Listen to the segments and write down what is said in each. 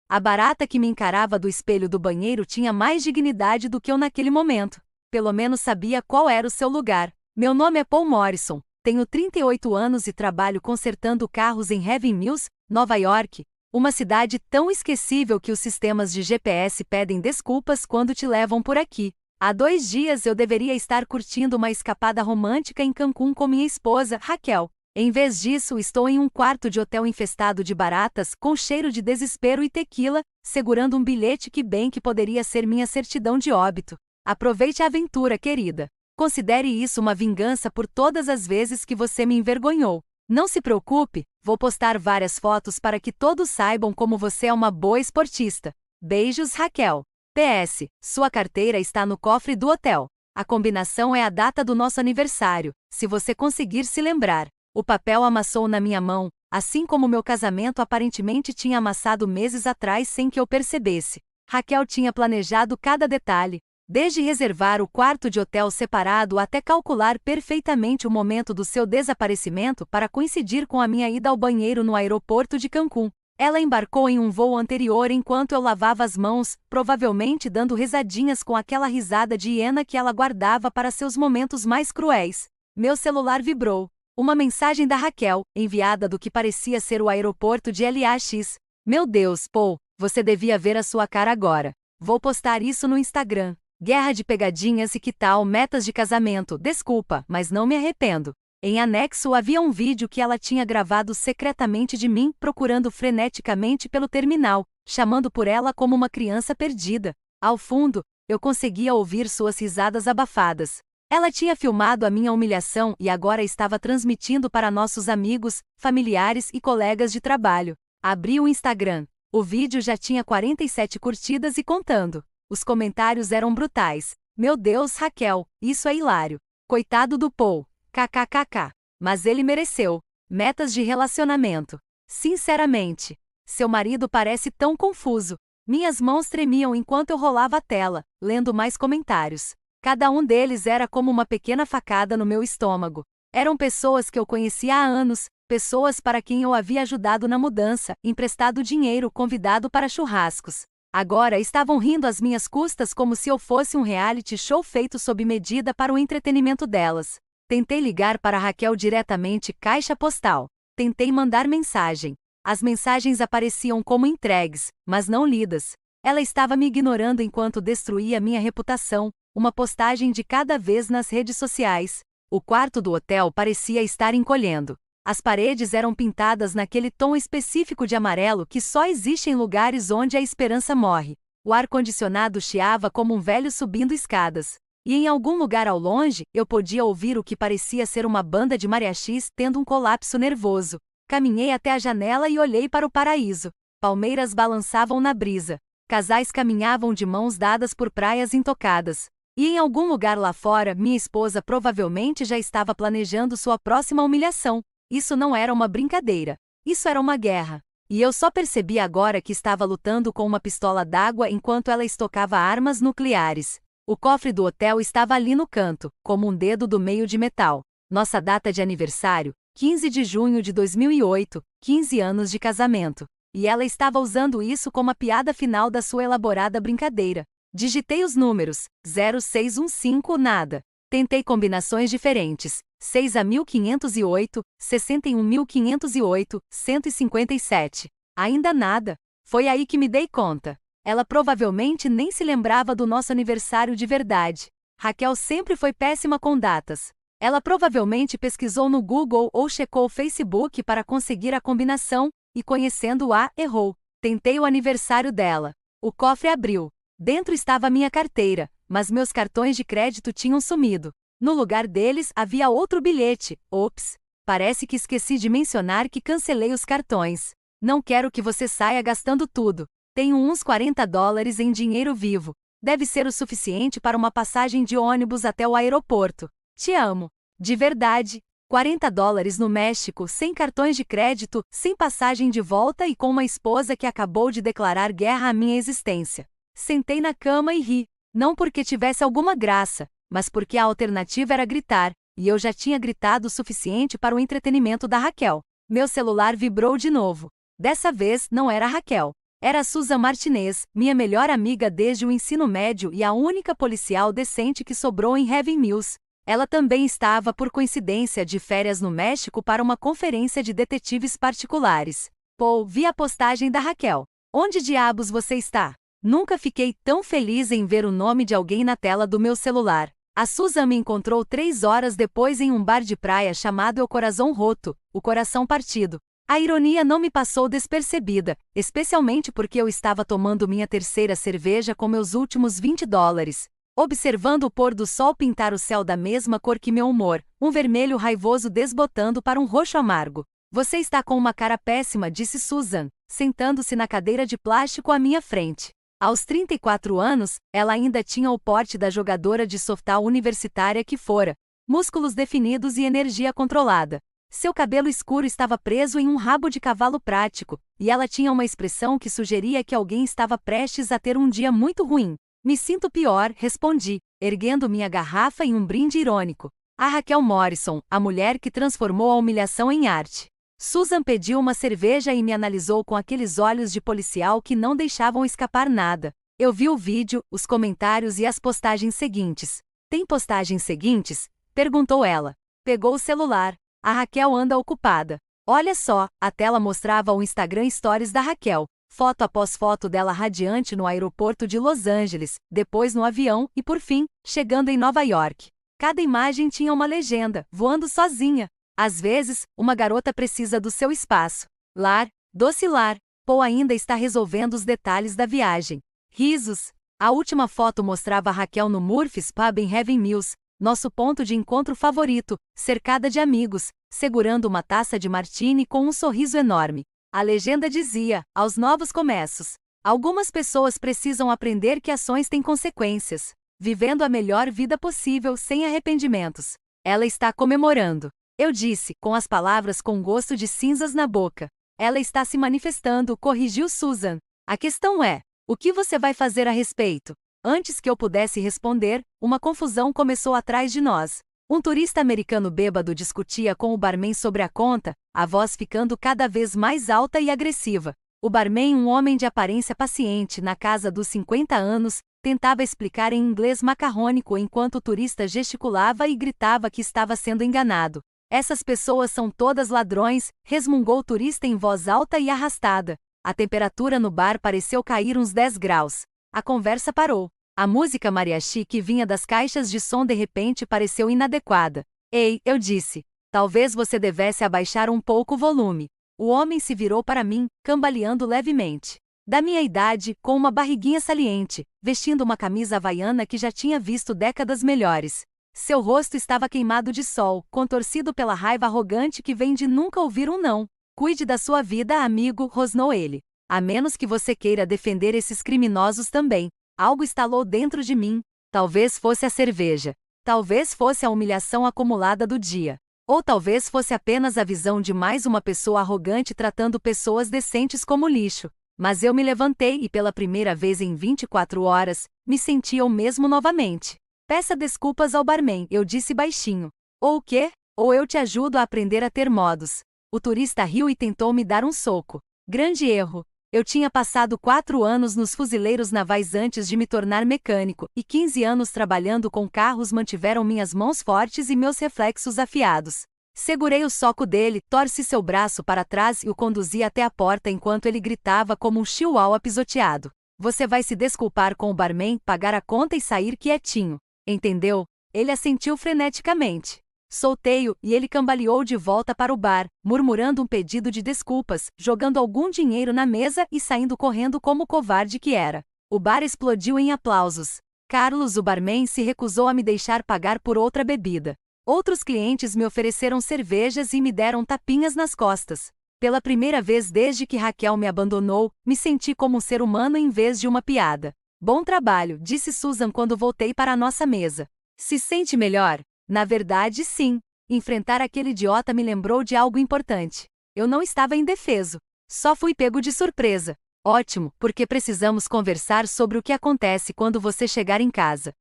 A barata que me encarava do espelho do banheiro tinha mais dignidade do que eu naquele momento. Pelo menos sabia qual era o seu lugar. Meu nome é Paul Morrison, tenho 38 anos e trabalho consertando carros em Heaven Mills, Nova York, uma cidade tão esquecível que os sistemas de GPS pedem desculpas quando te levam por aqui. Há 2 dias eu deveria estar curtindo uma escapada romântica em Cancún com minha esposa, Raquel. Em vez disso, estou em um quarto de hotel infestado de baratas, com cheiro de desespero e tequila, segurando um bilhete que bem que poderia ser minha certidão de óbito. Aproveite a aventura, querida. Considere isso uma vingança por todas as vezes que você me envergonhou. Não se preocupe, vou postar várias fotos para que todos saibam como você é uma boa esportista. Beijos, Raquel. PS, sua carteira está no cofre do hotel. A combinação é a data do nosso aniversário, se você conseguir se lembrar. O papel amassou na minha mão, assim como meu casamento aparentemente tinha amassado meses atrás sem que eu percebesse. Raquel tinha planejado cada detalhe, desde reservar o quarto de hotel separado até calcular perfeitamente o momento do seu desaparecimento para coincidir com a minha ida ao banheiro no aeroporto de Cancún. Ela embarcou em um voo anterior enquanto eu lavava as mãos, provavelmente dando risadinhas com aquela risada de hiena que ela guardava para seus momentos mais cruéis. Meu celular vibrou. Uma mensagem da Raquel, enviada do que parecia ser o aeroporto de LAX. Meu Deus, Paul, você devia ver a sua cara agora. Vou postar isso no Instagram. Guerra de pegadinhas e que tal metas de casamento, desculpa, mas não me arrependo. Em anexo havia um vídeo que ela tinha gravado secretamente de mim procurando freneticamente pelo terminal, chamando por ela como uma criança perdida. Ao fundo, eu conseguia ouvir suas risadas abafadas. Ela tinha filmado a minha humilhação e agora estava transmitindo para nossos amigos, familiares e colegas de trabalho. Abri o Instagram. O vídeo já tinha 47 curtidas e contando. Os comentários eram brutais. Meu Deus, Raquel, isso é hilário. Coitado do Paul. KKKK. Mas ele mereceu. Metas de relacionamento. Sinceramente. Seu marido parece tão confuso. Minhas mãos tremiam enquanto eu rolava a tela, lendo mais comentários. Cada um deles era como uma pequena facada no meu estômago. Eram pessoas que eu conhecia há anos, pessoas para quem eu havia ajudado na mudança, emprestado dinheiro, convidado para churrascos. Agora estavam rindo às minhas custas como se eu fosse um reality show feito sob medida para o entretenimento delas. Tentei ligar para Raquel diretamente, caixa postal. Tentei mandar mensagem. As mensagens apareciam como entregues, mas não lidas. Ela estava me ignorando enquanto destruía minha reputação, uma postagem de cada vez nas redes sociais. O quarto do hotel parecia estar encolhendo. As paredes eram pintadas naquele tom específico de amarelo que só existe em lugares onde a esperança morre. O ar-condicionado chiava como um velho subindo escadas. E em algum lugar ao longe, eu podia ouvir o que parecia ser uma banda de mariachis tendo um colapso nervoso. Caminhei até a janela e olhei para o paraíso. Palmeiras balançavam na brisa. Casais caminhavam de mãos dadas por praias intocadas. E em algum lugar lá fora, minha esposa provavelmente já estava planejando sua próxima humilhação. Isso não era uma brincadeira. Isso era uma guerra. E eu só percebi agora que estava lutando com uma pistola d'água enquanto ela estocava armas nucleares. O cofre do hotel estava ali no canto, como um dedo do meio de metal. Nossa data de aniversário, 15 de junho de 2008, 15 anos de casamento. E ela estava usando isso como a piada final da sua elaborada brincadeira. Digitei os números, 0615 nada. Tentei combinações diferentes, 6 a 1508, 61.508, 157. Ainda nada. Foi aí que me dei conta. Ela provavelmente nem se lembrava do nosso aniversário de verdade. Raquel sempre foi péssima com datas. Ela provavelmente pesquisou no Google ou checou o Facebook para conseguir a combinação, e conhecendo-a, errou. Tentei o aniversário dela. O cofre abriu. Dentro estava minha carteira, mas meus cartões de crédito tinham sumido. No lugar deles havia outro bilhete. Ops! Parece que esqueci de mencionar que cancelei os cartões. Não quero que você saia gastando tudo. Tenho uns $40 em dinheiro vivo. Deve ser o suficiente para uma passagem de ônibus até o aeroporto. Te amo. De verdade. $40 no México, sem cartões de crédito, sem passagem de volta e com uma esposa que acabou de declarar guerra à minha existência. Sentei na cama e ri. Não porque tivesse alguma graça, mas porque a alternativa era gritar, e eu já tinha gritado o suficiente para o entretenimento da Raquel. Meu celular vibrou de novo. Dessa vez, não era a Raquel. Era Susan Martinez, minha melhor amiga desde o ensino médio e a única policial decente que sobrou em Heaven Mills. Ela também estava, por coincidência, de férias no México para uma conferência de detetives particulares. Paul, vi a postagem da Raquel. Onde diabos você está? Nunca fiquei tão feliz em ver o nome de alguém na tela do meu celular. A Susan me encontrou 3 horas depois em um bar de praia chamado El Corazón Roto, o coração partido. A ironia não me passou despercebida, especialmente porque eu estava tomando minha terceira cerveja com meus últimos $20. Observando o pôr do sol pintar o céu da mesma cor que meu humor, um vermelho raivoso desbotando para um roxo amargo. Você está com uma cara péssima, disse Susan, sentando-se na cadeira de plástico à minha frente. Aos 34 anos, ela ainda tinha o porte da jogadora de softball universitária que fora, músculos definidos e energia controlada. Seu cabelo escuro estava preso em um rabo de cavalo prático, e ela tinha uma expressão que sugeria que alguém estava prestes a ter um dia muito ruim. Me sinto pior, respondi, erguendo minha garrafa em um brinde irônico. A Raquel Morrison, a mulher que transformou a humilhação em arte. Susan pediu uma cerveja e me analisou com aqueles olhos de policial que não deixavam escapar nada. Eu vi o vídeo, os comentários e as postagens seguintes. Tem postagens seguintes? Perguntou ela. Pegou o celular. A Raquel anda ocupada. Olha só, a tela mostrava o Instagram Stories da Raquel. Foto após foto dela radiante no aeroporto de Los Angeles, depois no avião e, por fim, chegando em Nova York. Cada imagem tinha uma legenda, voando sozinha. Às vezes, uma garota precisa do seu espaço. Lar, doce lar. Paul ainda está resolvendo os detalhes da viagem. Risos. A última foto mostrava a Raquel no Murphy's Pub em Heaven Mills, nosso ponto de encontro favorito, cercada de amigos, segurando uma taça de martini com um sorriso enorme. A legenda dizia, aos novos começos. Algumas pessoas precisam aprender que ações têm consequências. Vivendo a melhor vida possível sem arrependimentos. Ela está comemorando. Eu disse, com as palavras com gosto de cinzas na boca. Ela está se manifestando, corrigiu Susan. A questão é, o que você vai fazer a respeito? Antes que eu pudesse responder, uma confusão começou atrás de nós. Um turista americano bêbado discutia com o barman sobre a conta, a voz ficando cada vez mais alta e agressiva. O barman, um homem de aparência paciente, na casa dos 50 anos, tentava explicar em inglês macarrônico enquanto o turista gesticulava e gritava que estava sendo enganado. Essas pessoas são todas ladrões, resmungou o turista em voz alta e arrastada. A temperatura no bar pareceu cair uns 10 graus. A conversa parou. A música mariachi que vinha das caixas de som de repente pareceu inadequada. Ei, eu disse. Talvez você devesse abaixar um pouco o volume. O homem se virou para mim, cambaleando levemente. Da minha idade, com uma barriguinha saliente, vestindo uma camisa havaiana que já tinha visto décadas melhores. Seu rosto estava queimado de sol, contorcido pela raiva arrogante que vem de nunca ouvir um não. Cuide da sua vida, amigo, rosnou ele. A menos que você queira defender esses criminosos também. Algo estalou dentro de mim. Talvez fosse a cerveja. Talvez fosse a humilhação acumulada do dia. Ou talvez fosse apenas a visão de mais uma pessoa arrogante tratando pessoas decentes como lixo. Mas eu me levantei e pela primeira vez em 24 horas, me senti eu mesmo novamente. Peça desculpas ao barman, eu disse baixinho. Ou o quê? Ou eu te ajudo a aprender a ter modos. O turista riu e tentou me dar um soco. Grande erro. Eu tinha passado 4 anos nos fuzileiros navais antes de me tornar mecânico, e 15 anos trabalhando com carros mantiveram minhas mãos fortes e meus reflexos afiados. Segurei o soco dele, torci seu braço para trás e o conduzi até a porta enquanto ele gritava como um chihuahua pisoteado. Você vai se desculpar com o barman, pagar a conta e sair quietinho. Entendeu? Ele assentiu freneticamente. Soltei-o e ele cambaleou de volta para o bar, murmurando um pedido de desculpas, jogando algum dinheiro na mesa e saindo correndo como o covarde que era. O bar explodiu em aplausos. Carlos, o barman, se recusou a me deixar pagar por outra bebida. Outros clientes me ofereceram cervejas e me deram tapinhas nas costas. Pela primeira vez desde que Raquel me abandonou, me senti como um ser humano em vez de uma piada. Bom trabalho, disse Susan quando voltei para a nossa mesa. Se sente melhor? Na verdade, sim. Enfrentar aquele idiota me lembrou de algo importante. Eu não estava indefeso. Só fui pego de surpresa. Ótimo, porque precisamos conversar sobre o que acontece quando você chegar em casa.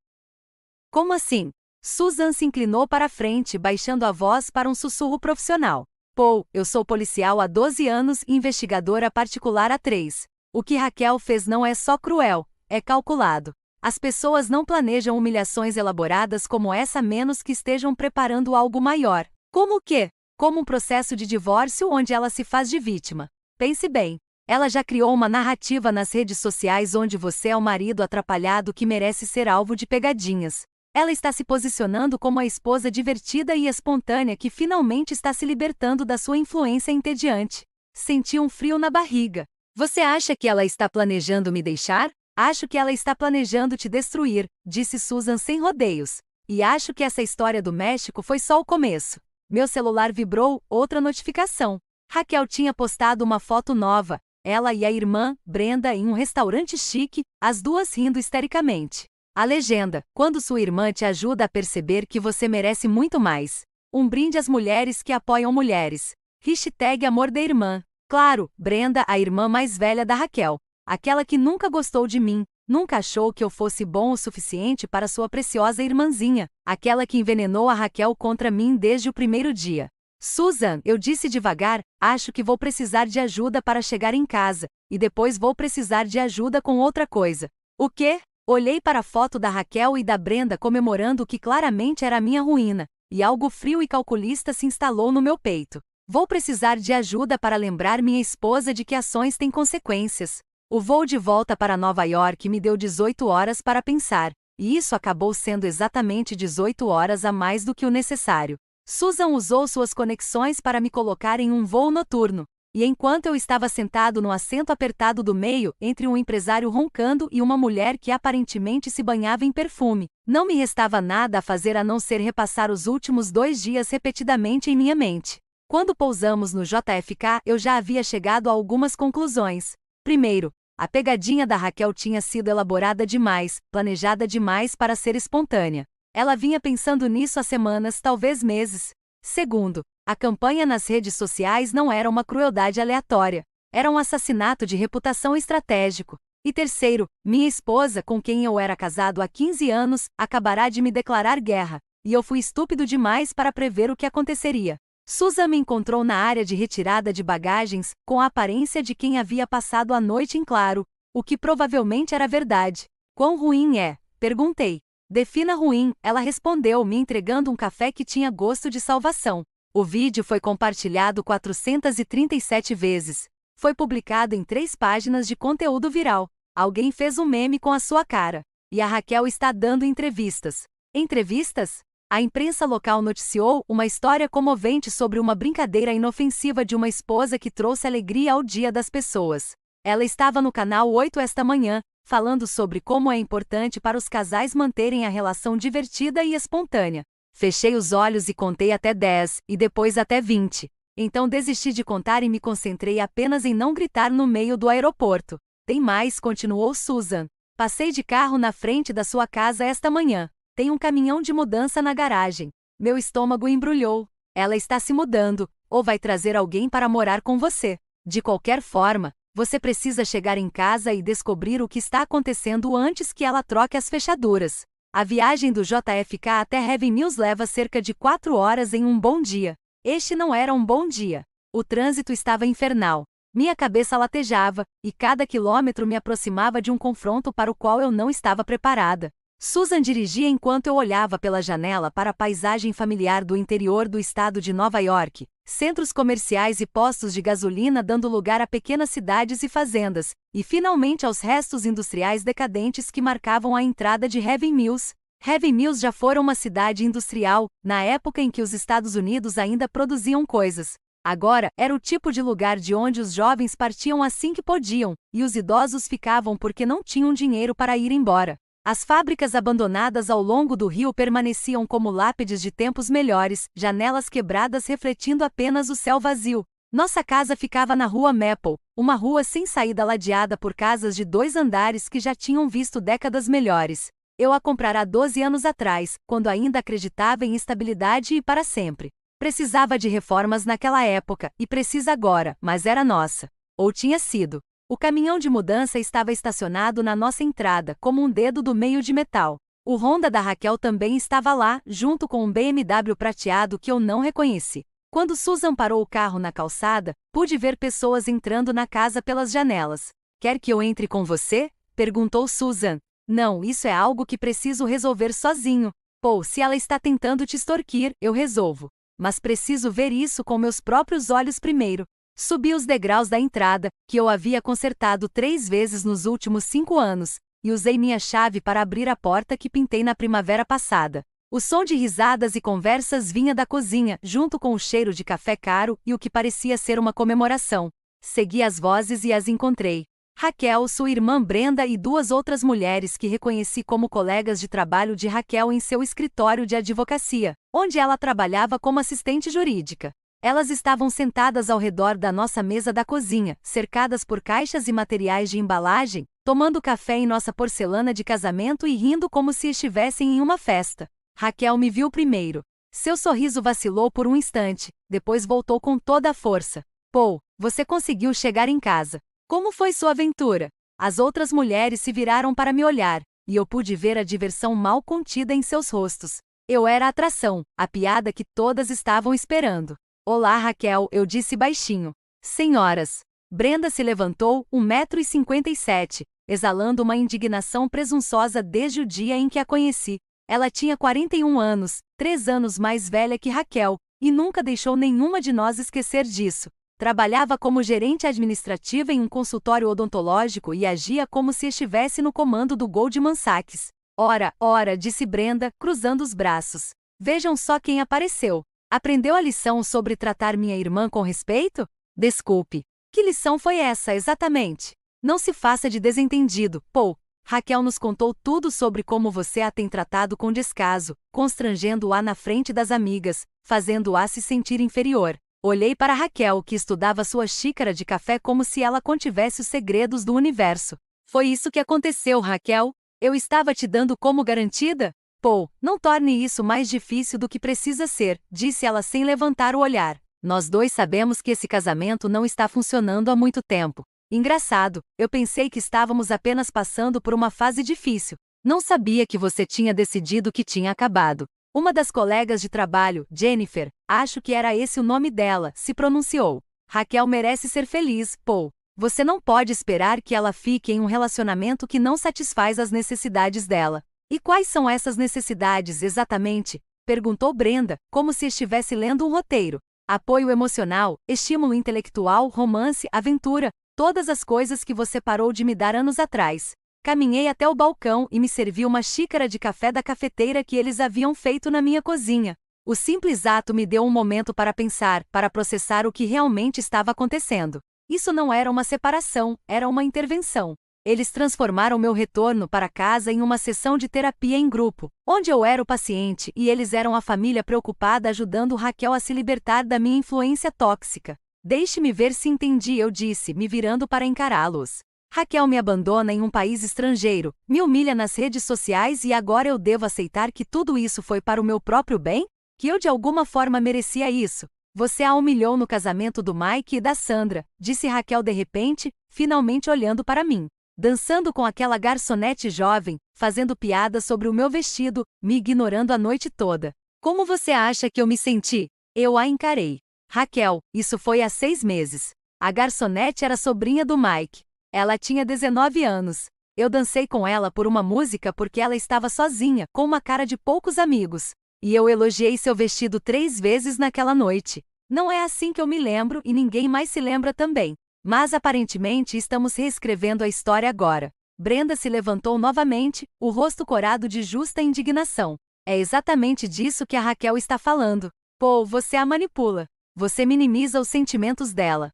Como assim? Susan se inclinou para a frente, baixando a voz para um sussurro profissional. Paul, eu sou policial há 12 anos e investigadora particular há 3. O que Raquel fez não é só cruel, é calculado. As pessoas não planejam humilhações elaboradas como essa a menos que estejam preparando algo maior. Como o quê? Como um processo de divórcio onde ela se faz de vítima. Pense bem. Ela já criou uma narrativa nas redes sociais onde você é o marido atrapalhado que merece ser alvo de pegadinhas. Ela está se posicionando como a esposa divertida e espontânea que finalmente está se libertando da sua influência entediante. Senti um frio na barriga. Você acha que ela está planejando me deixar? Acho que ela está planejando te destruir, disse Susan sem rodeios. E acho que essa história do México foi só o começo. Meu celular vibrou, outra notificação. Raquel tinha postado uma foto nova, ela e a irmã, Brenda, em um restaurante chique, as duas rindo histericamente. A legenda: quando sua irmã te ajuda a perceber que você merece muito mais. Um brinde às mulheres que apoiam mulheres. Hashtag amor da irmã. Claro, Brenda, a irmã mais velha da Raquel. Aquela que nunca gostou de mim, nunca achou que eu fosse bom o suficiente para sua preciosa irmãzinha. Aquela que envenenou a Raquel contra mim desde o primeiro dia. Susan, eu disse devagar, acho que vou precisar de ajuda para chegar em casa, e depois vou precisar de ajuda com outra coisa. O quê? Olhei para a foto da Raquel e da Brenda comemorando o que claramente era a minha ruína, e algo frio e calculista se instalou no meu peito. Vou precisar de ajuda para lembrar minha esposa de que ações têm consequências. O voo de volta para Nova York me deu 18 horas para pensar, e isso acabou sendo exatamente 18 horas a mais do que o necessário. Susan usou suas conexões para me colocar em um voo noturno, e enquanto eu estava sentado no assento apertado do meio, entre um empresário roncando e uma mulher que aparentemente se banhava em perfume, não me restava nada a fazer a não ser repassar os últimos 2 dias repetidamente em minha mente. Quando pousamos no JFK, eu já havia chegado a algumas conclusões. Primeiro, a pegadinha da Raquel tinha sido elaborada demais, planejada demais para ser espontânea. Ela vinha pensando nisso há semanas, talvez meses. Segundo, a campanha nas redes sociais não era uma crueldade aleatória. Era um assassinato de reputação estratégico. E terceiro, minha esposa, com quem eu era casado há 15 anos, acabará de me declarar guerra. E eu fui estúpido demais para prever o que aconteceria. Susan me encontrou na área de retirada de bagagens, com a aparência de quem havia passado a noite em claro, o que provavelmente era verdade. Quão ruim é? Perguntei. Defina ruim, ela respondeu, me entregando um café que tinha gosto de salvação. O vídeo foi compartilhado 437 vezes. Foi publicado em 3 páginas de conteúdo viral. Alguém fez um meme com a sua cara. E a Raquel está dando entrevistas. Entrevistas? A imprensa local noticiou uma história comovente sobre uma brincadeira inofensiva de uma esposa que trouxe alegria ao dia das pessoas. Ela estava no canal 8 esta manhã, falando sobre como é importante para os casais manterem a relação divertida e espontânea. Fechei os olhos e contei até 10, e depois até 20. Então desisti de contar e me concentrei apenas em não gritar no meio do aeroporto. Tem mais, continuou Susan. Passei de carro na frente da sua casa esta manhã. Tem um caminhão de mudança na garagem. Meu estômago embrulhou. Ela está se mudando, ou vai trazer alguém para morar com você. De qualquer forma, você precisa chegar em casa e descobrir o que está acontecendo antes que ela troque as fechaduras. A viagem do JFK até Heaven Mills leva cerca de 4 horas em um bom dia. Este não era um bom dia. O trânsito estava infernal. Minha cabeça latejava, e cada quilômetro me aproximava de um confronto para o qual eu não estava preparada. Susan dirigia enquanto eu olhava pela janela para a paisagem familiar do interior do estado de Nova York, centros comerciais e postos de gasolina dando lugar a pequenas cidades e fazendas, e finalmente aos restos industriais decadentes que marcavam a entrada de Heaven Mills. Heaven Mills já fora uma cidade industrial, na época em que os Estados Unidos ainda produziam coisas. Agora, era o tipo de lugar de onde os jovens partiam assim que podiam, e os idosos ficavam porque não tinham dinheiro para ir embora. As fábricas abandonadas ao longo do rio permaneciam como lápides de tempos melhores, janelas quebradas refletindo apenas o céu vazio. Nossa casa ficava na rua Maple, uma rua sem saída ladeada por casas de 2 andares que já tinham visto décadas melhores. Eu a comprara 12 anos atrás, quando ainda acreditava em estabilidade e para sempre. Precisava de reformas naquela época, e precisa agora, mas era nossa. Ou tinha sido. O caminhão de mudança estava estacionado na nossa entrada, como um dedo do meio de metal. O Honda da Raquel também estava lá, junto com um BMW prateado que eu não reconheci. Quando Susan parou o carro na calçada, pude ver pessoas entrando na casa pelas janelas. Quer que eu entre com você? Perguntou Susan. Não, isso é algo que preciso resolver sozinho. Paul, se ela está tentando te extorquir, eu resolvo. Mas preciso ver isso com meus próprios olhos primeiro. Subi os degraus da entrada, que eu havia consertado 3 vezes nos últimos 5 anos, e usei minha chave para abrir a porta que pintei na primavera passada. O som de risadas e conversas vinha da cozinha, junto com o cheiro de café caro e o que parecia ser uma comemoração. Segui as vozes e as encontrei. Raquel, sua irmã Brenda e 2 outras mulheres que reconheci como colegas de trabalho de Raquel em seu escritório de advocacia, onde ela trabalhava como assistente jurídica. Elas estavam sentadas ao redor da nossa mesa da cozinha, cercadas por caixas e materiais de embalagem, tomando café em nossa porcelana de casamento e rindo como se estivessem em uma festa. Raquel me viu primeiro. Seu sorriso vacilou por um instante, depois voltou com toda a força. Paul, você conseguiu chegar em casa. Como foi sua aventura? As outras mulheres se viraram para me olhar, e eu pude ver a diversão mal contida em seus rostos. Eu era a atração, a piada que todas estavam esperando. Olá, Raquel, eu disse baixinho. Senhoras. Brenda se levantou, 1,57 m, exalando uma indignação presunçosa desde o dia em que a conheci. Ela tinha 41 anos, 3 anos mais velha que Raquel, e nunca deixou nenhuma de nós esquecer disso. Trabalhava como gerente administrativa em um consultório odontológico e agia como se estivesse no comando do Goldman Sachs. Ora, disse Brenda, cruzando os braços. Vejam só quem apareceu. Aprendeu a lição sobre tratar minha irmã com respeito? Desculpe. Que lição foi essa, exatamente? Não se faça de desentendido, Paul. Raquel nos contou tudo sobre como você a tem tratado com descaso, constrangendo-a na frente das amigas, fazendo-a se sentir inferior. Olhei para Raquel, que estudava sua xícara de café como se ela contivesse os segredos do universo. Foi isso que aconteceu, Raquel? Eu estava te dando como garantida? Paul, não torne isso mais difícil do que precisa ser, disse ela sem levantar o olhar. Nós 2 sabemos que esse casamento não está funcionando há muito tempo. Engraçado, eu pensei que estávamos apenas passando por uma fase difícil. Não sabia que você tinha decidido que tinha acabado. Uma das colegas de trabalho, Jennifer, acho que era esse o nome dela, se pronunciou. Raquel merece ser feliz, Paul. Você não pode esperar que ela fique em um relacionamento que não satisfaz as necessidades dela. E quais são essas necessidades exatamente? Perguntou Brenda, como se estivesse lendo um roteiro. Apoio emocional, estímulo intelectual, romance, aventura, todas as coisas que você parou de me dar anos atrás. Caminhei até o balcão e me servi uma xícara de café da cafeteira que eles haviam feito na minha cozinha. O simples ato me deu um momento para pensar, para processar o que realmente estava acontecendo. Isso não era uma separação, era uma intervenção. Eles transformaram meu retorno para casa em uma sessão de terapia em grupo, onde eu era o paciente e eles eram a família preocupada ajudando Raquel a se libertar da minha influência tóxica. Deixe-me ver se entendi, eu disse, me virando para encará-los. Raquel me abandona em um país estrangeiro, me humilha nas redes sociais e agora eu devo aceitar que tudo isso foi para o meu próprio bem? Que eu de alguma forma merecia isso? Você a humilhou no casamento do Mike e da Sandra, disse Raquel de repente, finalmente olhando para mim. Dançando com aquela garçonete jovem, fazendo piadas sobre o meu vestido, me ignorando a noite toda. Como você acha que eu me senti? Eu a encarei. Raquel, isso foi há 6 meses. A garçonete era sobrinha do Mike. Ela tinha 19 anos. Eu dancei com ela por uma música porque ela estava sozinha, com uma cara de poucos amigos. E eu elogiei seu vestido 3 vezes naquela noite. Não é assim que eu me lembro e ninguém mais se lembra também. Mas aparentemente estamos reescrevendo a história agora. Brenda se levantou novamente, o rosto corado de justa indignação. É exatamente disso que a Raquel está falando. Paul, você a manipula. Você minimiza os sentimentos dela.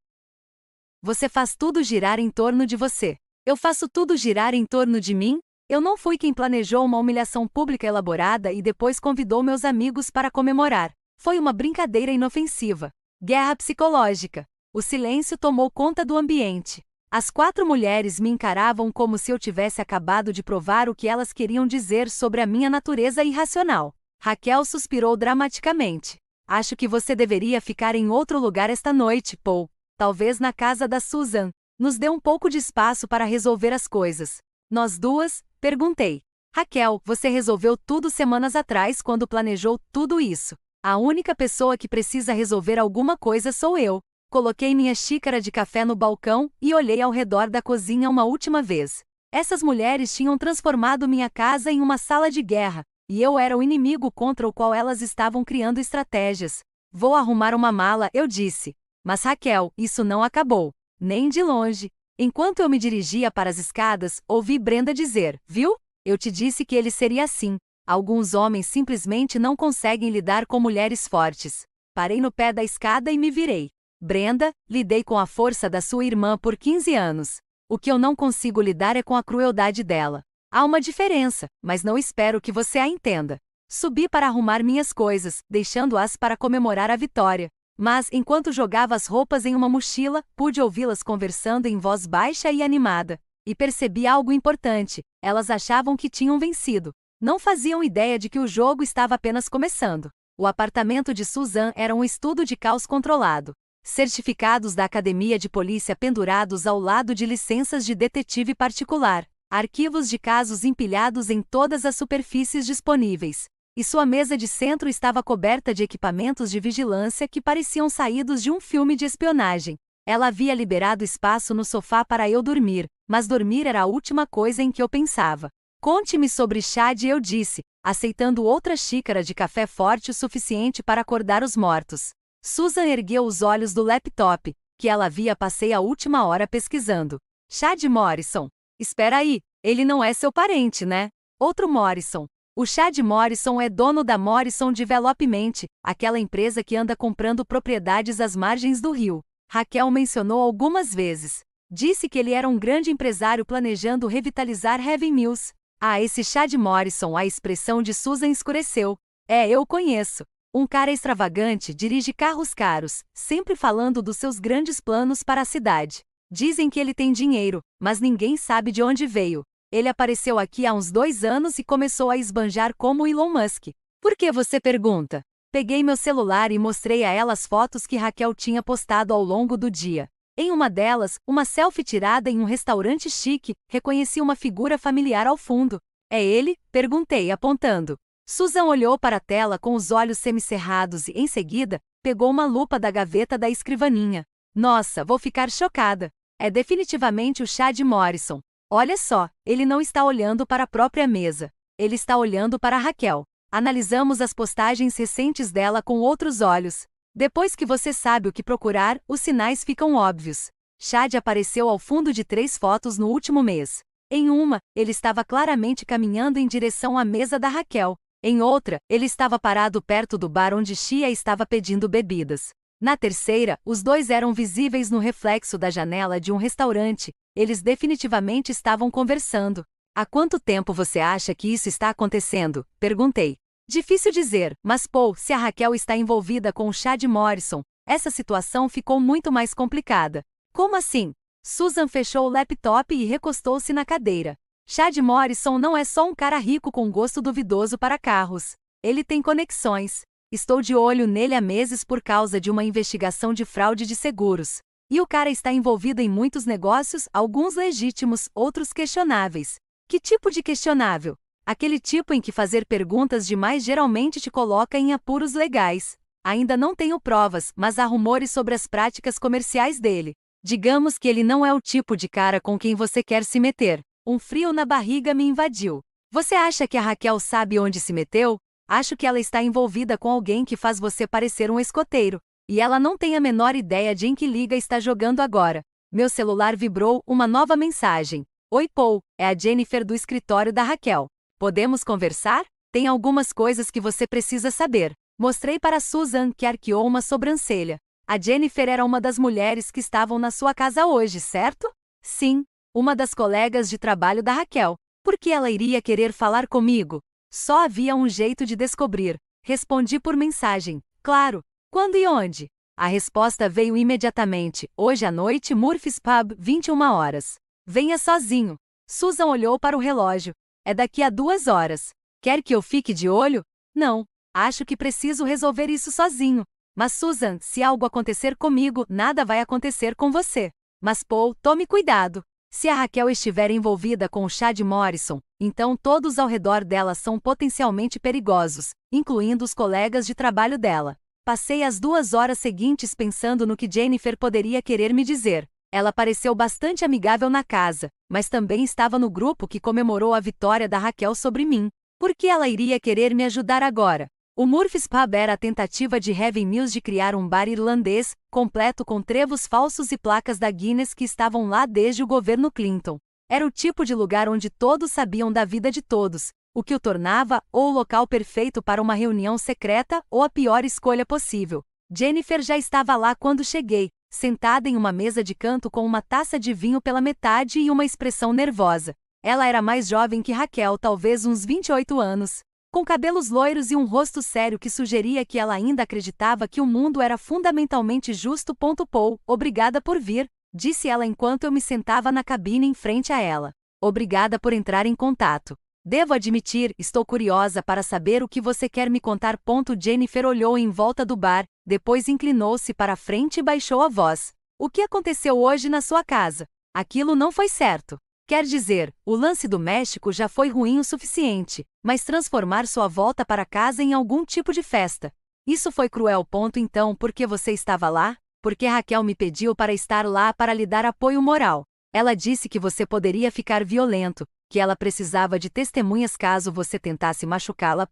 Você faz tudo girar em torno de você. Eu faço tudo girar em torno de mim? Eu não fui quem planejou uma humilhação pública elaborada e depois convidou meus amigos para comemorar. Foi uma brincadeira inofensiva. Guerra psicológica. O silêncio tomou conta do ambiente. As 4 mulheres me encaravam como se eu tivesse acabado de provar o que elas queriam dizer sobre a minha natureza irracional. Raquel suspirou dramaticamente. Acho que você deveria ficar em outro lugar esta noite, Paul. Talvez na casa da Susan. Nos dê um pouco de espaço para resolver as coisas. Nós 2? Perguntei. Raquel, você resolveu tudo semanas atrás quando planejou tudo isso. A única pessoa que precisa resolver alguma coisa sou eu. Coloquei minha xícara de café no balcão e olhei ao redor da cozinha uma última vez. Essas mulheres tinham transformado minha casa em uma sala de guerra, e eu era o inimigo contra o qual elas estavam criando estratégias. Vou arrumar uma mala, eu disse. Mas Raquel, isso não acabou. Nem de longe. Enquanto eu me dirigia para as escadas, ouvi Brenda dizer: viu? Eu te disse que ele seria assim. Alguns homens simplesmente não conseguem lidar com mulheres fortes. Parei no pé da escada e me virei. Brenda, lidei com a força da sua irmã por 15 anos. O que eu não consigo lidar é com a crueldade dela. Há uma diferença, mas não espero que você a entenda. Subi para arrumar minhas coisas, deixando-as para comemorar a vitória. Mas, enquanto jogava as roupas em uma mochila, pude ouvi-las conversando em voz baixa e animada. E percebi algo importante: elas achavam que tinham vencido. Não faziam ideia de que o jogo estava apenas começando. O apartamento de Susan era um estudo de caos controlado. Certificados da Academia de Polícia pendurados ao lado de licenças de detetive particular. Arquivos de casos empilhados em todas as superfícies disponíveis. E sua mesa de centro estava coberta de equipamentos de vigilância que pareciam saídos de um filme de espionagem. Ela havia liberado espaço no sofá para eu dormir, mas dormir era a última coisa em que eu pensava. Conte-me sobre Chad, eu disse, aceitando outra xícara de café forte o suficiente para acordar os mortos. Susan ergueu os olhos do laptop, que ela havia passei a última hora pesquisando. Chad Morrison. Espera aí, ele não é seu parente, né? Outro Morrison. O Chad Morrison é dono da Morrison Development, aquela empresa que anda comprando propriedades às margens do rio. Raquel mencionou algumas vezes. Disse que ele era um grande empresário planejando revitalizar Heaven Mills. Ah, esse Chad Morrison, a expressão de Susan escureceu. É, eu conheço. Um cara extravagante, dirige carros caros, sempre falando dos seus grandes planos para a cidade. Dizem que ele tem dinheiro, mas ninguém sabe de onde veio. Ele apareceu aqui há uns 2 anos e começou a esbanjar como Elon Musk. Por que você pergunta? Peguei meu celular e mostrei a ela as fotos que Raquel tinha postado ao longo do dia. Em uma delas, uma selfie tirada em um restaurante chique, reconheci uma figura familiar ao fundo. É ele? Perguntei, apontando. Susan olhou para a tela com os olhos semicerrados e, em seguida, pegou uma lupa da gaveta da escrivaninha. Nossa, vou ficar chocada. É definitivamente o Chad Morrison. Olha só, ele não está olhando para a própria mesa. Ele está olhando para Raquel. Analisamos as postagens recentes dela com outros olhos. Depois que você sabe o que procurar, os sinais ficam óbvios. Chad apareceu ao fundo de 3 fotos no último mês. Em uma, ele estava claramente caminhando em direção à mesa da Raquel. Em outra, ele estava parado perto do bar onde Shia estava pedindo bebidas. Na terceira, os dois eram visíveis no reflexo da janela de um restaurante. Eles definitivamente estavam conversando. Há quanto tempo você acha que isso está acontecendo? Perguntei. Difícil dizer, mas Paul, se a Raquel está envolvida com o Chad Morrison, essa situação ficou muito mais complicada. Como assim? Susan fechou o laptop e recostou-se na cadeira. Chad Morrison não é só um cara rico com gosto duvidoso para carros. Ele tem conexões. Estou de olho nele há meses por causa de uma investigação de fraude de seguros. E o cara está envolvido em muitos negócios, alguns legítimos, outros questionáveis. Que tipo de questionável? Aquele tipo em que fazer perguntas demais geralmente te coloca em apuros legais. Ainda não tenho provas, mas há rumores sobre as práticas comerciais dele. Digamos que ele não é o tipo de cara com quem você quer se meter. Um frio na barriga me invadiu. Você acha que a Raquel sabe onde se meteu? Acho que ela está envolvida com alguém que faz você parecer um escoteiro. E ela não tem a menor ideia de em que liga está jogando agora. Meu celular vibrou, uma nova mensagem. Oi Paul, é a Jennifer do escritório da Raquel. Podemos conversar? Tem algumas coisas que você precisa saber. Mostrei para Susan, que arqueou uma sobrancelha. A Jennifer era uma das mulheres que estavam na sua casa hoje, certo? Sim, uma das colegas de trabalho da Raquel. Por que ela iria querer falar comigo? Só havia um jeito de descobrir. Respondi por mensagem. Claro. Quando e onde? A resposta veio imediatamente. Hoje à noite, Murphy's Pub, 21 horas. Venha sozinho. Susan olhou para o relógio. É daqui a 2 horas. Quer que eu fique de olho? Não. Acho que preciso resolver isso sozinho. Mas Susan, se algo acontecer comigo, nada vai acontecer com você. Mas Paul, tome cuidado. Se a Raquel estiver envolvida com o Chad Morrison, então todos ao redor dela são potencialmente perigosos, incluindo os colegas de trabalho dela. Passei as 2 horas seguintes pensando no que Jennifer poderia querer me dizer. Ela pareceu bastante amigável na casa, mas também estava no grupo que comemorou a vitória da Raquel sobre mim. Por que ela iria querer me ajudar agora? O Murphy's Pub era a tentativa de Heaven Mills de criar um bar irlandês, completo com trevos falsos e placas da Guinness que estavam lá desde o governo Clinton. Era o tipo de lugar onde todos sabiam da vida de todos, o que o tornava ou o local perfeito para uma reunião secreta ou a pior escolha possível. Jennifer já estava lá quando cheguei, sentada em uma mesa de canto com uma taça de vinho pela metade e uma expressão nervosa. Ela era mais jovem que Raquel, talvez uns 28 anos. Com cabelos loiros e um rosto sério que sugeria que ela ainda acreditava que o mundo era fundamentalmente justo. Paul, obrigada por vir, disse ela enquanto eu me sentava na cabine em frente a ela. Obrigada por entrar em contato. Devo admitir, estou curiosa para saber o que você quer me contar. Jennifer olhou em volta do bar, depois inclinou-se para a frente e baixou a voz. O que aconteceu hoje na sua casa? Aquilo não foi certo. Quer dizer, o lance do México já foi ruim o suficiente, mas transformar sua volta para casa em algum tipo de festa. Isso foi cruel. Então, por que você estava lá? Porque Raquel me pediu para estar lá para lhe dar apoio moral. Ela disse que você poderia ficar violento, que ela precisava de testemunhas caso você tentasse machucá-la.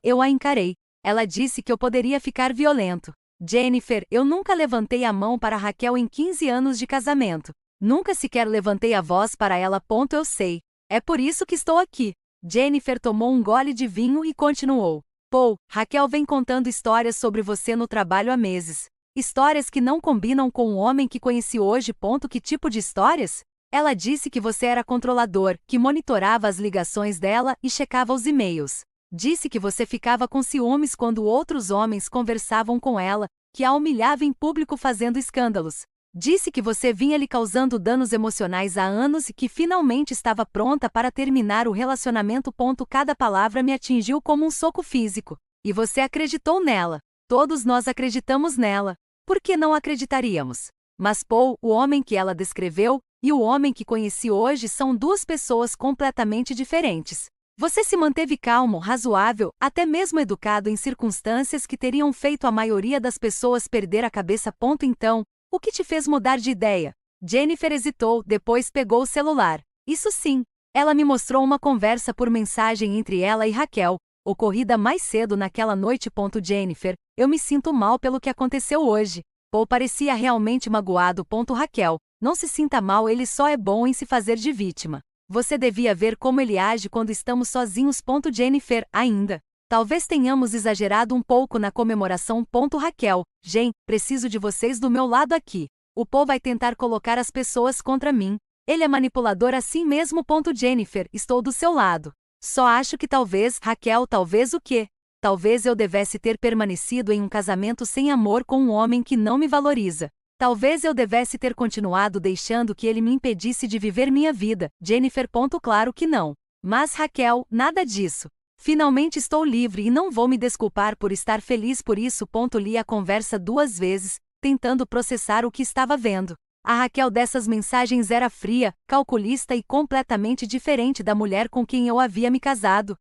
Eu a encarei. Ela disse que eu poderia ficar violento. Jennifer, eu nunca levantei a mão para Raquel em 15 anos de casamento. Nunca sequer levantei a voz para ela. Eu sei. É por isso que estou aqui. Jennifer tomou um gole de vinho e continuou. Paul, Raquel vem contando histórias sobre você no trabalho há meses. Histórias que não combinam com o homem que conheci hoje. Que tipo de histórias? Ela disse que você era controlador, que monitorava as ligações dela e checava os e-mails. Disse que você ficava com ciúmes quando outros homens conversavam com ela, que a humilhava em público fazendo escândalos. Disse que você vinha lhe causando danos emocionais há anos e que finalmente estava pronta para terminar o relacionamento. Cada palavra me atingiu como um soco físico. E você acreditou nela. Todos nós acreditamos nela. Por que não acreditaríamos? Mas Paul, o homem que ela descreveu, e o homem que conheci hoje são duas pessoas completamente diferentes. Você se manteve calmo, razoável, até mesmo educado em circunstâncias que teriam feito a maioria das pessoas perder a cabeça. Então, o que te fez mudar de ideia? Jennifer hesitou, depois pegou o celular. Isso sim. Ela me mostrou uma conversa por mensagem entre ela e Raquel, ocorrida mais cedo naquela noite. Jennifer, eu me sinto mal pelo que aconteceu hoje. Paul parecia realmente magoado. Raquel, não se sinta mal, ele só é bom em se fazer de vítima. Você devia ver como ele age quando estamos sozinhos. Jennifer, ainda. Talvez tenhamos exagerado um pouco na comemoração. Raquel, Jen, preciso de vocês do meu lado aqui. O Paul vai tentar colocar as pessoas contra mim. Ele é manipulador assim mesmo. Jennifer, estou do seu lado. Só acho que talvez, Raquel, talvez o quê? Talvez eu devesse ter permanecido em um casamento sem amor com um homem que não me valoriza. Talvez eu devesse ter continuado deixando que ele me impedisse de viver minha vida. Jennifer. Claro que não. Mas Raquel, nada disso. Finalmente estou livre e não vou me desculpar por estar feliz por isso. Li a conversa 2 vezes, tentando processar o que estava vendo. A Raquel dessas mensagens era fria, calculista e completamente diferente da mulher com quem eu havia me casado.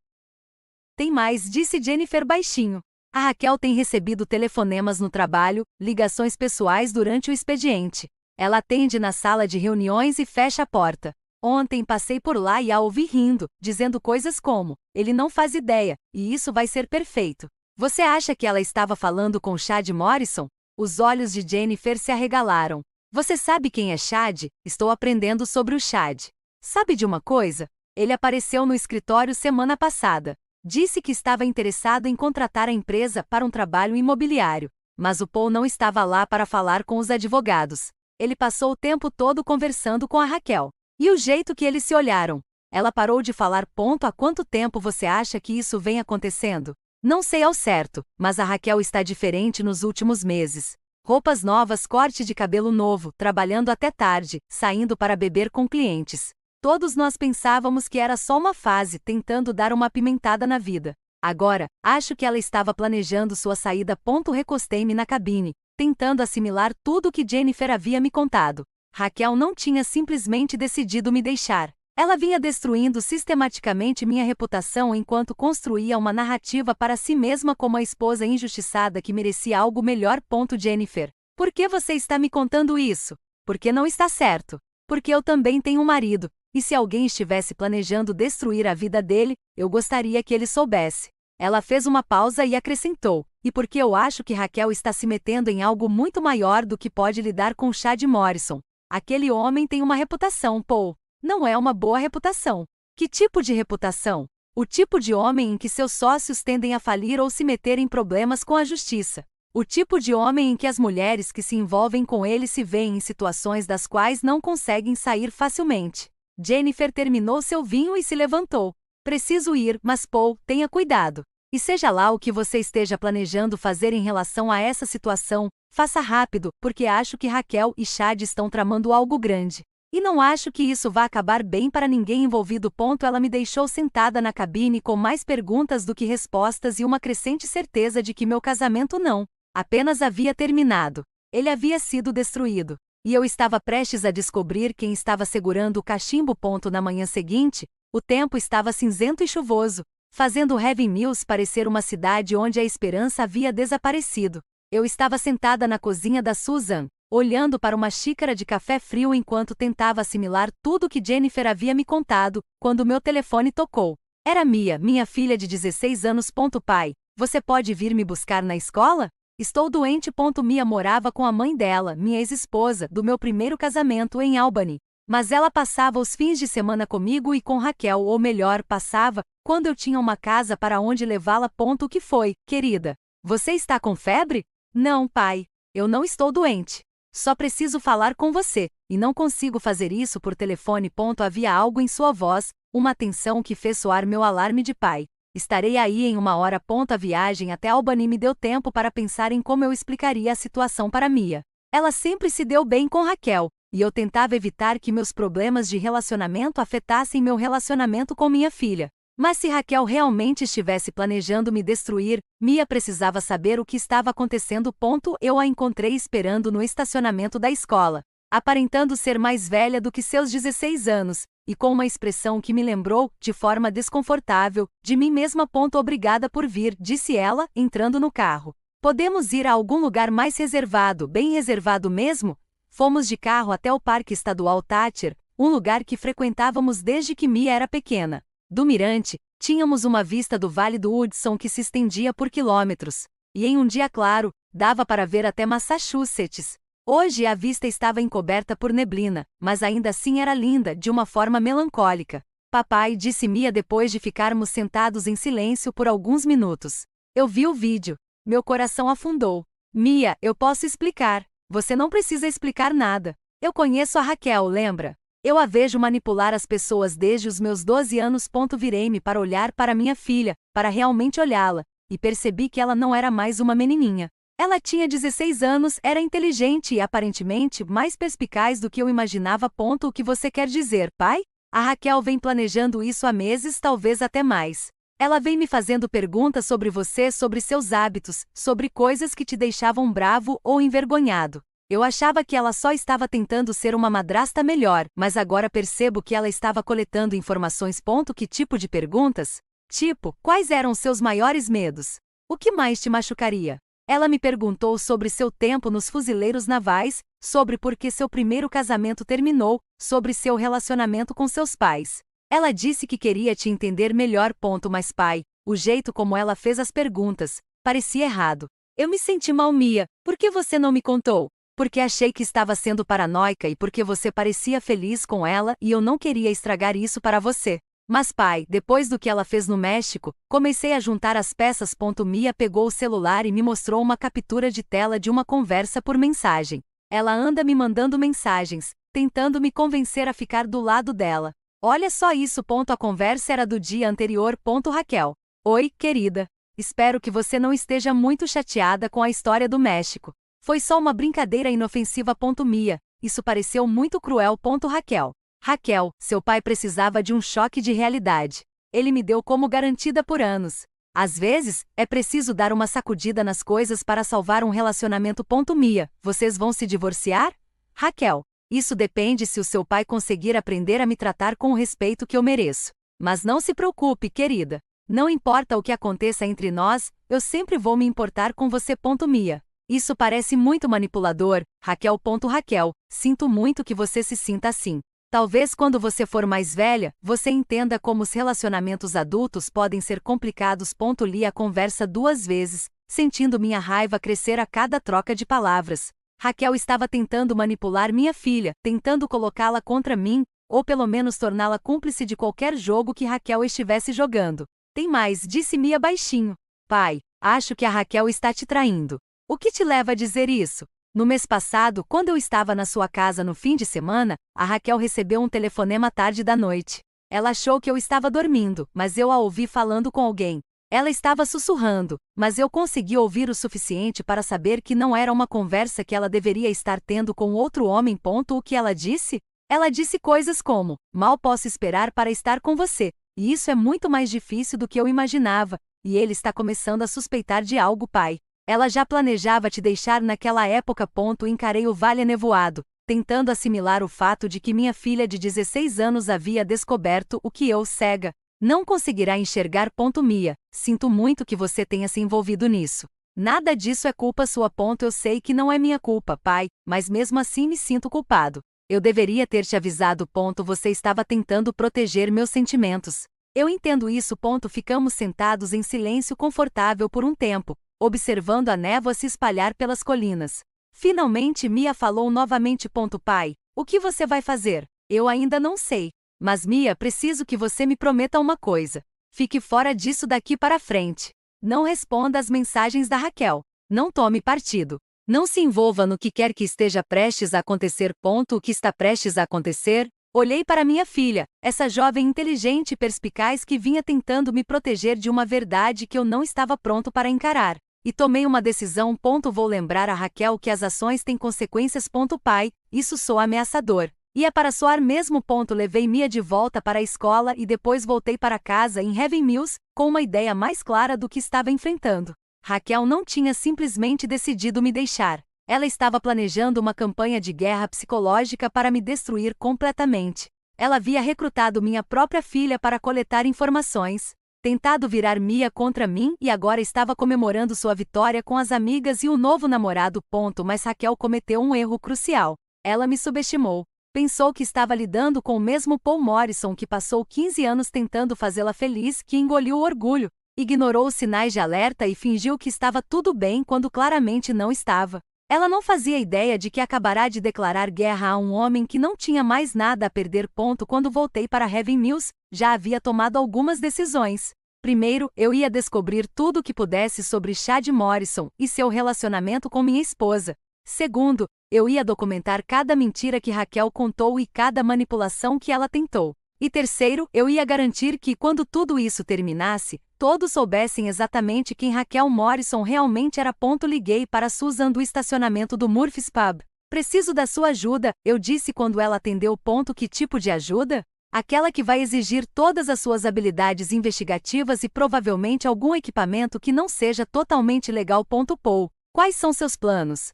Tem mais, disse Jennifer baixinho. A Raquel tem recebido telefonemas no trabalho, ligações pessoais durante o expediente. Ela atende na sala de reuniões e fecha a porta. Ontem passei por lá e a ouvi rindo, dizendo coisas como, ele não faz ideia, e isso vai ser perfeito. Você acha que ela estava falando com Chad Morrison? Os olhos de Jennifer se arregalaram. Você sabe quem é Chad? Estou aprendendo sobre o Chad. Sabe de uma coisa? Ele apareceu no escritório semana passada. Disse que estava interessado em contratar a empresa para um trabalho imobiliário. Mas o Paul não estava lá para falar com os advogados. Ele passou o tempo todo conversando com a Raquel. E o jeito que eles se olharam. Ela parou de falar. Há quanto tempo você acha que isso vem acontecendo? Não sei ao certo, mas a Raquel está diferente nos últimos meses. Roupas novas, corte de cabelo novo, trabalhando até tarde, saindo para beber com clientes. Todos nós pensávamos que era só uma fase, tentando dar uma apimentada na vida. Agora, acho que ela estava planejando sua saída. Recostei-me na cabine, tentando assimilar tudo o que Jennifer havia me contado. Raquel não tinha simplesmente decidido me deixar. Ela vinha destruindo sistematicamente minha reputação enquanto construía uma narrativa para si mesma como a esposa injustiçada que merecia algo melhor. Jennifer, por que você está me contando isso? Porque não está certo. Porque eu também tenho um marido, e se alguém estivesse planejando destruir a vida dele, eu gostaria que ele soubesse. Ela fez uma pausa e acrescentou, e porque eu acho que Raquel está se metendo em algo muito maior do que pode lidar com Chad Morrison. Aquele homem tem uma reputação, Paul. Não é uma boa reputação. Que tipo de reputação? O tipo de homem em que seus sócios tendem a falir ou se meter em problemas com a justiça. O tipo de homem em que as mulheres que se envolvem com ele se veem em situações das quais não conseguem sair facilmente. Jennifer terminou seu vinho e se levantou. Preciso ir, mas Paul, tenha cuidado. E seja lá o que você esteja planejando fazer em relação a essa situação, faça rápido, porque acho que Raquel e Chad estão tramando algo grande. E não acho que isso vá acabar bem para ninguém envolvido. Ela me deixou sentada na cabine com mais perguntas do que respostas e uma crescente certeza de que meu casamento não apenas havia terminado. Ele havia sido destruído. E eu estava prestes a descobrir quem estava segurando o cachimbo. Na manhã seguinte, o tempo estava cinzento e chuvoso, fazendo Heaven Mills parecer uma cidade onde a esperança havia desaparecido. Eu estava sentada na cozinha da Susan, olhando para uma xícara de café frio enquanto tentava assimilar tudo que Jennifer havia me contado, quando meu telefone tocou. Era Mia, minha filha de 16 anos. Pai, você pode vir me buscar na escola? Estou doente. Mia morava com a mãe dela, minha ex-esposa, do meu primeiro casamento em Albany. Mas ela passava os fins de semana comigo e com Raquel, ou melhor, passava, quando eu tinha uma casa para onde levá-la. O que foi, querida? Você está com febre? Não, pai. Eu não estou doente. Só preciso falar com você, e não consigo fazer isso por telefone. Havia algo em sua voz, uma tensão que fez soar meu alarme de pai. Estarei aí em 1 hora. A viagem até Albany me deu tempo para pensar em como eu explicaria a situação para Mia. Ela sempre se deu bem com Raquel, e eu tentava evitar que meus problemas de relacionamento afetassem meu relacionamento com minha filha. Mas se Raquel realmente estivesse planejando me destruir, Mia precisava saber o que estava acontecendo. Eu a encontrei esperando no estacionamento da escola, aparentando ser mais velha do que seus 16 anos, e com uma expressão que me lembrou, de forma desconfortável, de mim mesma. Obrigada por vir, disse ela, entrando no carro. Podemos ir a algum lugar mais reservado, bem reservado mesmo? Fomos de carro até o Parque Estadual Thatcher, um lugar que frequentávamos desde que Mia era pequena. Do mirante, tínhamos uma vista do Vale do Hudson que se estendia por quilômetros. E em um dia claro, dava para ver até Massachusetts. Hoje a vista estava encoberta por neblina, mas ainda assim era linda, de uma forma melancólica. Papai, disse Mia depois de ficarmos sentados em silêncio por alguns minutos. Eu vi o vídeo. Meu coração afundou. Mia, eu posso explicar. Você não precisa explicar nada. Eu conheço a Raquel, lembra? Eu a vejo manipular as pessoas desde os meus 12 anos. Virei-me para olhar para minha filha, para realmente olhá-la, e percebi que ela não era mais uma menininha. Ela tinha 16 anos, era inteligente e aparentemente mais perspicaz do que eu imaginava. O que você quer dizer, pai? A Raquel vem planejando isso há meses, talvez até mais. Ela vem me fazendo perguntas sobre você, sobre seus hábitos, sobre coisas que te deixavam bravo ou envergonhado. Eu achava que ela só estava tentando ser uma madrasta melhor, mas agora percebo que ela estava coletando informações. Que tipo de perguntas? Tipo, quais eram seus maiores medos? O que mais te machucaria? Ela me perguntou sobre seu tempo nos fuzileiros navais, sobre por que seu primeiro casamento terminou, sobre seu relacionamento com seus pais. Ela disse que queria te entender melhor. Mas pai, o jeito como ela fez as perguntas, parecia errado. Eu me senti mal. Mia, por que você não me contou? Porque achei que estava sendo paranoica e porque você parecia feliz com ela e eu não queria estragar isso para você. Mas pai, depois do que ela fez no México, comecei a juntar as peças. Mia pegou o celular e me mostrou uma captura de tela de uma conversa por mensagem. Ela anda me mandando mensagens, tentando me convencer a ficar do lado dela. Olha só isso. A conversa era do dia anterior. Raquel. Oi, querida. Espero que você não esteja muito chateada com a história do México. Foi só uma brincadeira inofensiva. Mia. Isso pareceu muito cruel. Raquel. Raquel, seu pai precisava de um choque de realidade. Ele me deu como garantida por anos. Às vezes, é preciso dar uma sacudida nas coisas para salvar um relacionamento. Mia, vocês vão se divorciar? Raquel. Isso depende se o seu pai conseguir aprender a me tratar com o respeito que eu mereço. Mas não se preocupe, querida. Não importa o que aconteça entre nós, eu sempre vou me importar com você. Mia. Isso parece muito manipulador, Raquel. Raquel, sinto muito que você se sinta assim. Talvez quando você for mais velha, você entenda como os relacionamentos adultos podem ser complicados. Li a conversa 2 vezes, sentindo minha raiva crescer a cada troca de palavras. Raquel estava tentando manipular minha filha, tentando colocá-la contra mim, ou pelo menos torná-la cúmplice de qualquer jogo que Raquel estivesse jogando. Tem mais, disse Mia baixinho. Pai, acho que a Raquel está te traindo. O que te leva a dizer isso? No mês passado, quando eu estava na sua casa no fim de semana, a Raquel recebeu um telefonema tarde da noite. Ela achou que eu estava dormindo, mas eu a ouvi falando com alguém. Ela estava sussurrando, mas eu consegui ouvir o suficiente para saber que não era uma conversa que ela deveria estar tendo com outro homem. O que ela disse? Ela disse coisas como: mal posso esperar para estar com você, e isso é muito mais difícil do que eu imaginava, e ele está começando a suspeitar de algo, pai. Ela já planejava te deixar naquela época. Encarei o vale nevoado, tentando assimilar o fato de que minha filha de 16 anos havia descoberto o que eu, cega, não conseguirá enxergar. Mia, sinto muito que você tenha se envolvido nisso. Nada disso é culpa sua. Eu sei que não é minha culpa, pai, mas mesmo assim me sinto culpado. Eu deveria ter te avisado. Você estava tentando proteger meus sentimentos. Eu entendo isso. Ficamos sentados em silêncio confortável por um tempo, observando a névoa se espalhar pelas colinas. Finalmente Mia falou novamente. Pai, o que você vai fazer? Eu ainda não sei. Mas Mia, preciso que você me prometa uma coisa. Fique fora disso daqui para frente. Não responda às mensagens da Raquel. Não tome partido. Não se envolva no que quer que esteja prestes a acontecer. O que está prestes a acontecer? Olhei para minha filha, essa jovem inteligente e perspicaz que vinha tentando me proteger de uma verdade que eu não estava pronto para encarar. E tomei uma decisão. Vou lembrar a Raquel que as ações têm consequências. Pai, isso soa ameaçador. E é para soar mesmo. Levei Mia de volta para a escola e depois voltei para casa em Heaven Mills, com uma ideia mais clara do que estava enfrentando. Raquel não tinha simplesmente decidido me deixar. Ela estava planejando uma campanha de guerra psicológica para me destruir completamente. Ela havia recrutado minha própria filha para coletar informações, tentado virar Mia contra mim e agora estava comemorando sua vitória com as amigas e o novo namorado. Mas Raquel cometeu um erro crucial. Ela me subestimou. Pensou que estava lidando com o mesmo Paul Morrison que passou 15 anos tentando fazê-la feliz, que engoliu o orgulho, ignorou os sinais de alerta e fingiu que estava tudo bem quando claramente não estava. Ela não fazia ideia de que acabará de declarar guerra a um homem que não tinha mais nada a perder. Quando voltei para Heaven Mills, já havia tomado algumas decisões. Primeiro, eu ia descobrir tudo o que pudesse sobre Chad Morrison e seu relacionamento com minha esposa. Segundo, eu ia documentar cada mentira que Raquel contou e cada manipulação que ela tentou. E terceiro, eu ia garantir que, quando tudo isso terminasse, todos soubessem exatamente quem Raquel Morrison realmente era. Liguei para Susan do estacionamento do Murphy's Pub. Preciso da sua ajuda, eu disse quando ela atendeu. Que tipo de ajuda? Aquela que vai exigir todas as suas habilidades investigativas e provavelmente algum equipamento que não seja totalmente legal. Paul, quais são seus planos?